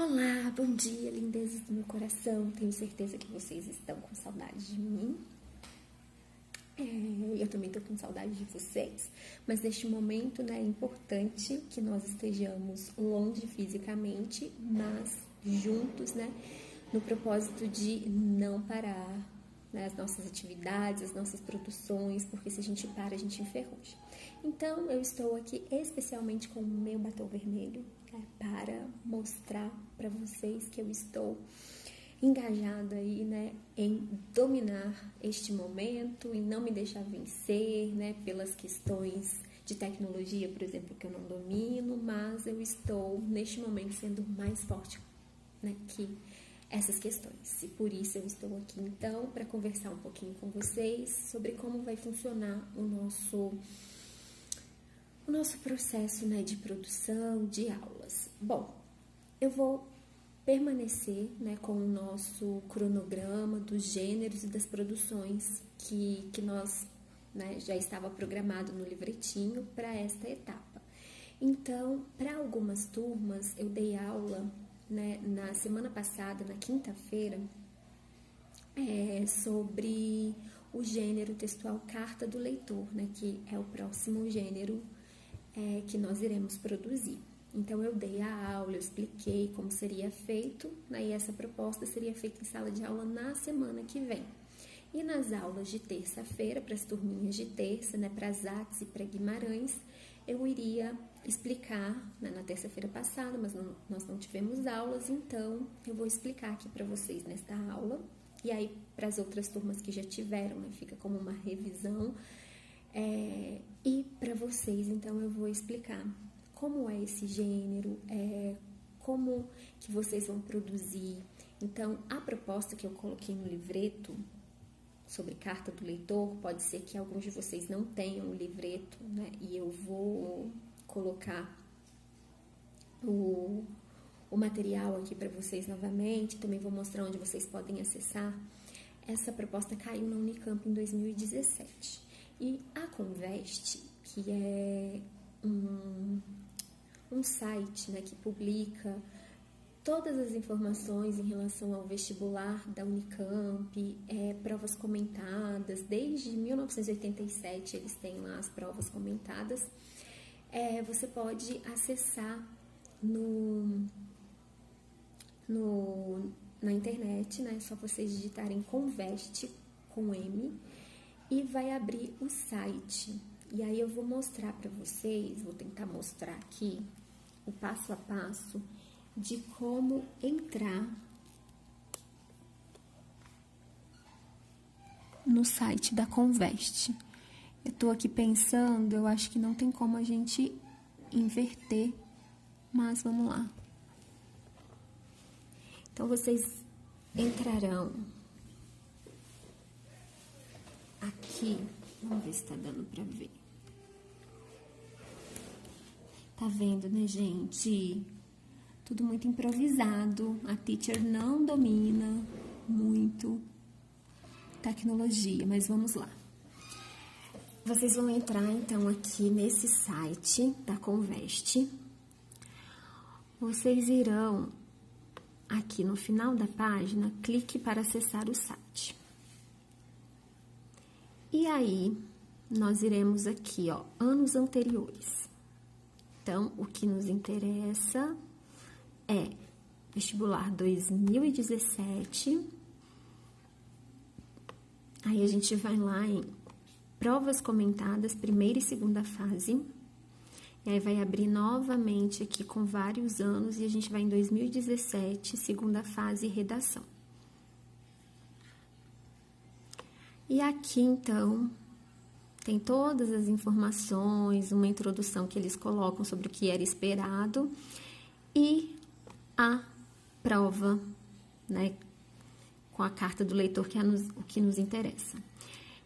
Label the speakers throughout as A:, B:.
A: Olá, bom dia, lindezas do meu coração. Tenho certeza que vocês estão com saudade de mim. Eu também estou com saudade de vocês, mas neste momento, é importante que nós estejamos longe fisicamente, mas juntos, no propósito de não parar, as nossas atividades, as nossas produções, porque se a gente para, a gente enferruja. Então, eu estou aqui especialmente com o meu batom vermelho, para mostrar para vocês que eu estou engajada aí, em dominar este momento e não me deixar vencer, pelas questões de tecnologia, por exemplo, que eu não domino, mas eu estou neste momento sendo mais forte, que essas questões. E por isso eu estou aqui então para conversar um pouquinho com vocês sobre como vai funcionar o nosso processo, de produção de aulas. Bom, eu vou permanecer, com o nosso cronograma dos gêneros e das produções que nós, já estava programado no livretinho para esta etapa. Então, para algumas turmas, eu dei aula, na semana passada, na quinta-feira, sobre o gênero textual Carta do Leitor, que é o próximo gênero que nós iremos produzir. Então, eu dei a aula, eu expliquei como seria feito, e essa proposta seria feita em sala de aula na semana que vem. E nas aulas de terça-feira, para as turminhas de terça, para as ATS e para Guimarães, eu iria explicar, na terça-feira passada, mas nós não tivemos aulas, então eu vou explicar aqui para vocês nesta aula. E aí, para as outras turmas que já tiveram, fica como uma revisão. E para vocês, então, eu vou explicar como é esse gênero, como que vocês vão produzir. Então, a proposta que eu coloquei no livreto sobre Carta do Leitor, pode ser que alguns de vocês não tenham o livreto, e eu vou colocar o material aqui para vocês novamente, também vou mostrar onde vocês podem acessar. Essa proposta caiu na Unicamp em 2017. E a Conveste, que é um site, que publica todas as informações em relação ao vestibular da Unicamp, provas comentadas, desde 1987 eles têm lá as provas comentadas. Você pode acessar na internet, é só vocês digitarem Conveste com M e vai abrir o site. E aí eu vou mostrar para vocês, vou tentar mostrar aqui o passo a passo de como entrar no site da Conveste. Eu tô aqui pensando, eu acho que não tem como a gente inverter, mas vamos lá. Então, vocês entrarão aqui, vamos ver se tá dando pra ver. Tá vendo, gente? Tudo muito improvisado, a teacher não domina muito tecnologia, mas vamos lá. Vocês vão entrar, então, aqui nesse site da Conveste. Vocês irão, aqui no final da página, clique para acessar o site. E aí, nós iremos aqui, anos anteriores. Então, o que nos interessa é vestibular 2017. Aí, a gente vai lá em provas comentadas, primeira e segunda fase. E aí, vai abrir novamente aqui com vários anos e a gente vai em 2017, segunda fase, redação. E aqui, então, tem todas as informações, uma introdução que eles colocam sobre o que era esperado e a prova, com a carta do leitor, que é o que nos interessa.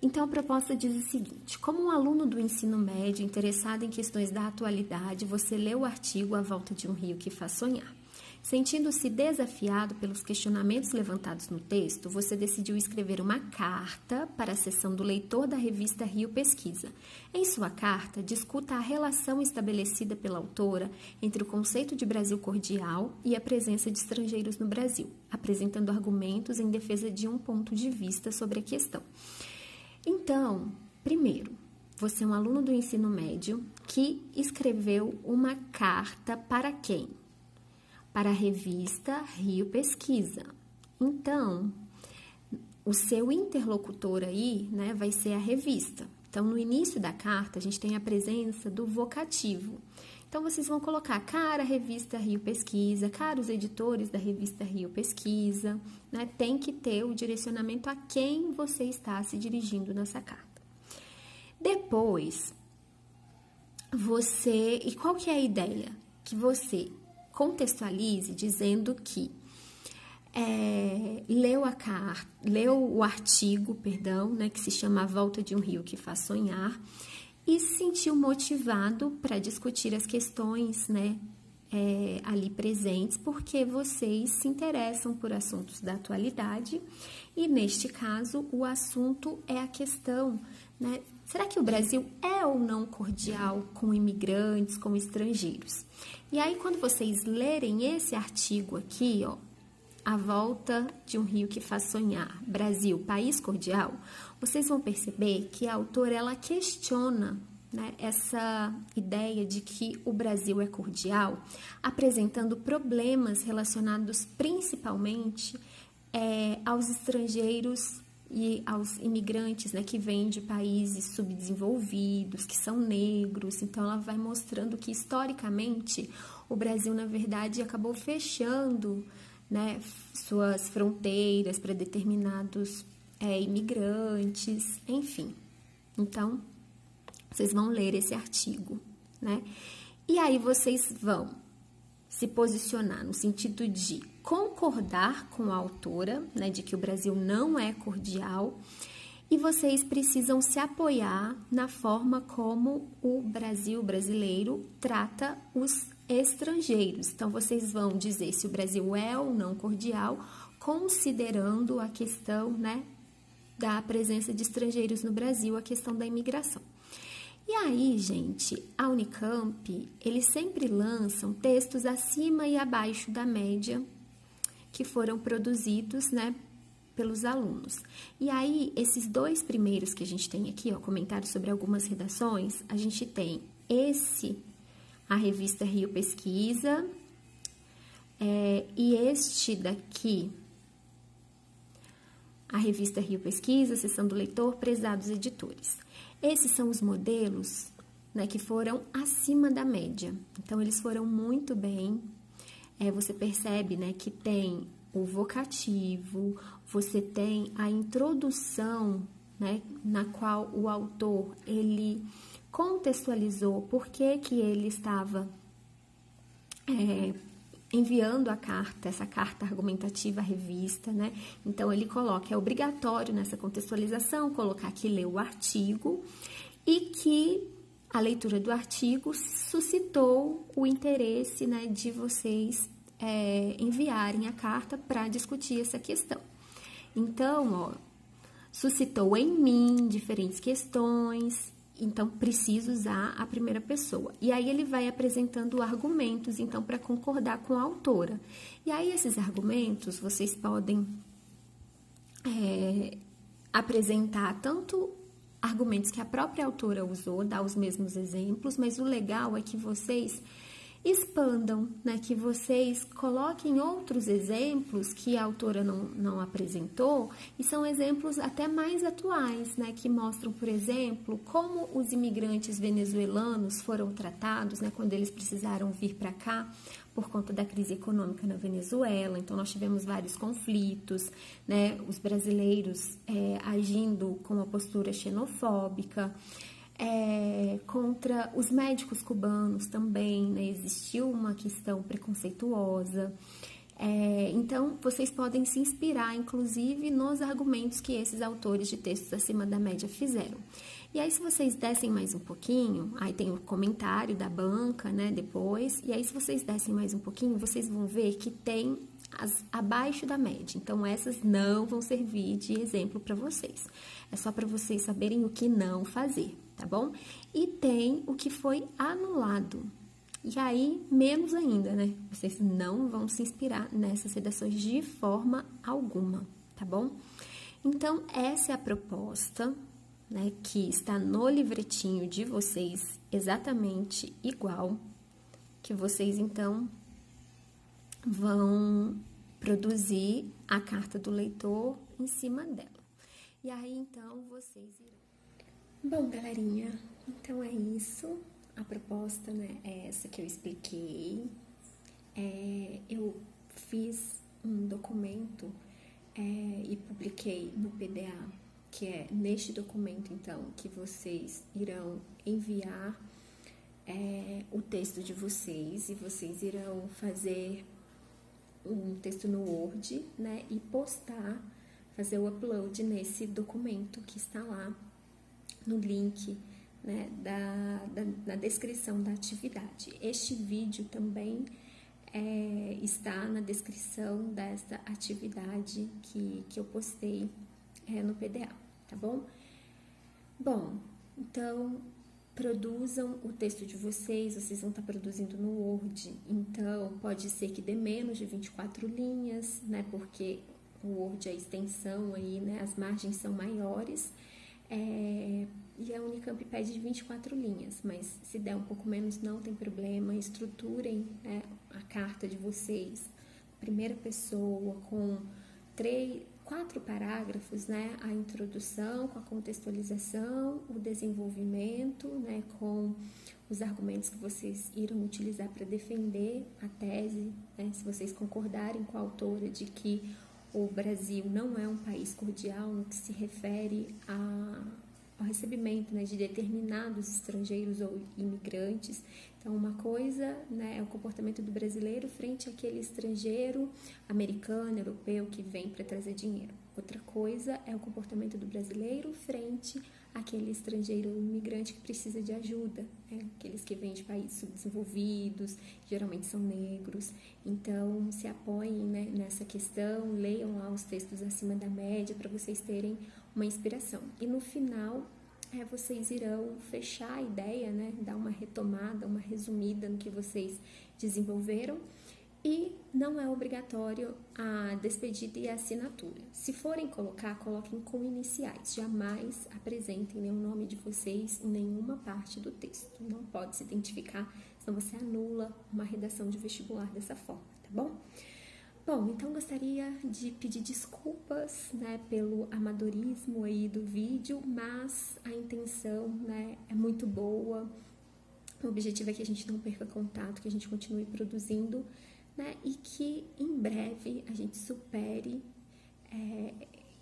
A: Então, a proposta diz o seguinte: como um aluno do ensino médio interessado em questões da atualidade, você lê o artigo A Volta de um Rio que Faz Sonhar. Sentindo-se desafiado pelos questionamentos levantados no texto, você decidiu escrever uma carta para a seção do leitor da revista Rio Pesquisa. Em sua carta, discuta a relação estabelecida pela autora entre o conceito de Brasil cordial e a presença de estrangeiros no Brasil, apresentando argumentos em defesa de um ponto de vista sobre a questão. Então, primeiro, você é um aluno do ensino médio que escreveu uma carta para quem? Para a revista Rio Pesquisa. Então, o seu interlocutor aí, né, vai ser a revista. Então, no início da carta, a gente tem a presença do vocativo. Então, vocês vão colocar, cara revista Rio Pesquisa, caros editores da revista Rio Pesquisa, né? Tem que ter o direcionamento a quem você está se dirigindo nessa carta. Depois, e qual que é a ideia? Que você contextualize dizendo que leu o artigo, né, que se chama A Volta de um Rio que Faz Sonhar, e se sentiu motivado para discutir as questões, né, ali presentes, porque vocês se interessam por assuntos da atualidade, e neste caso o assunto é a questão, né, será que o Brasil é ou não cordial com imigrantes, com estrangeiros? E aí, quando vocês lerem esse artigo aqui, ó, A Volta de um Rio que Faz Sonhar, Brasil, País Cordial, vocês vão perceber que a autora, ela questiona, né, essa ideia de que o Brasil é cordial, apresentando problemas relacionados principalmente aos estrangeiros e aos imigrantes, né, que vêm de países subdesenvolvidos, que são negros. Então, ela vai mostrando que, historicamente, o Brasil, na verdade, acabou fechando, né, suas fronteiras para determinados imigrantes, enfim. Então, vocês vão ler esse artigo, né? E aí, vocês vão se posicionar no sentido de concordar com a autora, né, de que o Brasil não é cordial, e vocês precisam se apoiar na forma como o Brasil brasileiro trata os estrangeiros. Então, vocês vão dizer se o Brasil é ou não cordial, considerando a questão, né, da presença de estrangeiros no Brasil, a questão da imigração. E aí, gente, a Unicamp, eles sempre lançam textos acima e abaixo da média que foram produzidos, né, pelos alunos. E aí, esses dois primeiros que a gente tem aqui, ó, comentários sobre algumas redações, a gente tem a revista Rio Pesquisa, e este daqui, a revista Rio Pesquisa, seção do leitor, prezados editores. Esses são os modelos, né, que foram acima da média. Então, eles foram muito bem. Você percebe, né, que tem o vocativo, você tem a introdução, né, na qual o autor, ele contextualizou por que ele estava enviando essa carta argumentativa à revista, né? Então, ele coloca, é obrigatório nessa contextualização, colocar que leu o artigo e que a leitura do artigo suscitou o interesse, né, de vocês enviarem a carta para discutir essa questão. Então, ó, suscitou em mim diferentes questões, então preciso usar a primeira pessoa. E aí ele vai apresentando argumentos, então, para concordar com a autora. E aí esses argumentos vocês podem apresentar tanto argumentos que a própria autora usou, dar os mesmos exemplos, mas o legal é que vocês expandam, né, que vocês coloquem outros exemplos que a autora não apresentou, e são exemplos até mais atuais, né, que mostram, por exemplo, como os imigrantes venezuelanos foram tratados, né, quando eles precisaram vir para cá por conta da crise econômica na Venezuela. Então, nós tivemos vários conflitos, né, os brasileiros agindo com uma postura xenofóbica, contra os médicos cubanos também, né, existiu uma questão preconceituosa. Então, vocês podem se inspirar, inclusive, nos argumentos que esses autores de textos acima da média fizeram. E aí, se vocês dessem mais um pouquinho, aí tem o comentário da banca, né, depois, e aí se vocês dessem mais um pouquinho, vocês vão ver que tem as abaixo da média. Então, essas não vão servir de exemplo para vocês. É só para vocês saberem o que não fazer, tá bom? E tem o que foi anulado. E aí, menos ainda, né? Vocês não vão se inspirar nessas redações de forma alguma, tá bom? Então, essa é a proposta, né, que está no livretinho de vocês, exatamente igual, que vocês, então, vão produzir a carta do leitor em cima dela. E aí, então, vocês irão... Bom, galerinha, então é isso. A proposta, né, é essa que eu expliquei. Eu fiz um documento e publiquei no PDA, que é neste documento, então, que vocês irão enviar o texto de vocês e vocês irão fazer um texto no Word, né, e postar, fazer o upload nesse documento que está lá no link, né, na descrição da atividade. Este vídeo também está na descrição desta atividade que eu postei no PDA, tá bom? Bom, então, produzam o texto de vocês vão estar produzindo no Word, então pode ser que dê menos de 24 linhas, né, porque o Word, a extensão aí, né, as margens são maiores, e a Unicamp pede de 24 linhas, mas se der um pouco menos não tem problema, estruturem, né, a carta de vocês, primeira pessoa, com 4 parágrafos, né, a introdução, com a contextualização, o desenvolvimento, né, com os argumentos que vocês irão utilizar para defender a tese, né, se vocês concordarem com a autora de que o Brasil não é um país cordial no que se refere ao recebimento, né, de determinados estrangeiros ou imigrantes. Então, uma coisa, né, é o comportamento do brasileiro frente àquele estrangeiro americano, europeu, que vem para trazer dinheiro. Outra coisa é o comportamento do brasileiro frente àquele estrangeiro ou imigrante que precisa de ajuda, né? Aqueles que vêm de países subdesenvolvidos, geralmente são negros. Então, se apoiem, né, nessa questão, leiam lá os textos acima da média para vocês terem uma inspiração. E no final, vocês irão fechar a ideia, né, dar uma retomada, uma resumida no que vocês desenvolveram, e não é obrigatório a despedida e a assinatura. Se forem colocar, coloquem com iniciais, jamais apresentem o nome de vocês em nenhuma parte do texto, não pode se identificar, senão você anula uma redação de vestibular dessa forma, tá bom? Bom, então gostaria de pedir desculpas, né, pelo amadorismo aí do vídeo, mas a intenção, né, é muito boa. O objetivo é que a gente não perca contato, que a gente continue produzindo, né, e que em breve a gente supere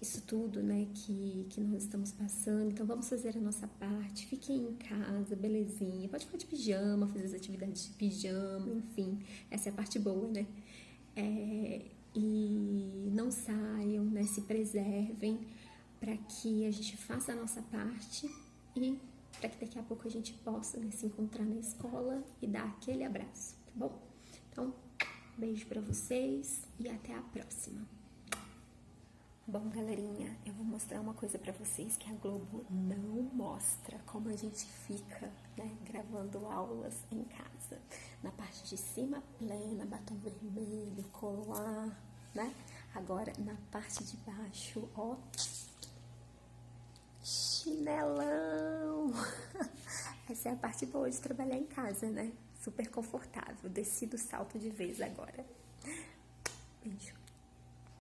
A: isso tudo, né, que nós estamos passando. Então vamos fazer a nossa parte, fiquem em casa, belezinha, pode ficar de pijama, fazer as atividades de pijama, enfim, essa é a parte boa, né? E não saiam, né, se preservem para que a gente faça a nossa parte e para que daqui a pouco a gente possa, né, se encontrar na escola e dar aquele abraço, tá bom? Então, beijo para vocês e até a próxima. Bom, galerinha, eu vou mostrar uma coisa para vocês que a Globo não mostra, como a gente fica, né, gravando aulas em casa. Na parte de cima, plena, batom vermelho, colar, né? Agora, na parte de baixo, ó, chinelão. Essa é a parte boa de trabalhar em casa, né? Super confortável. Desci do salto de vez agora.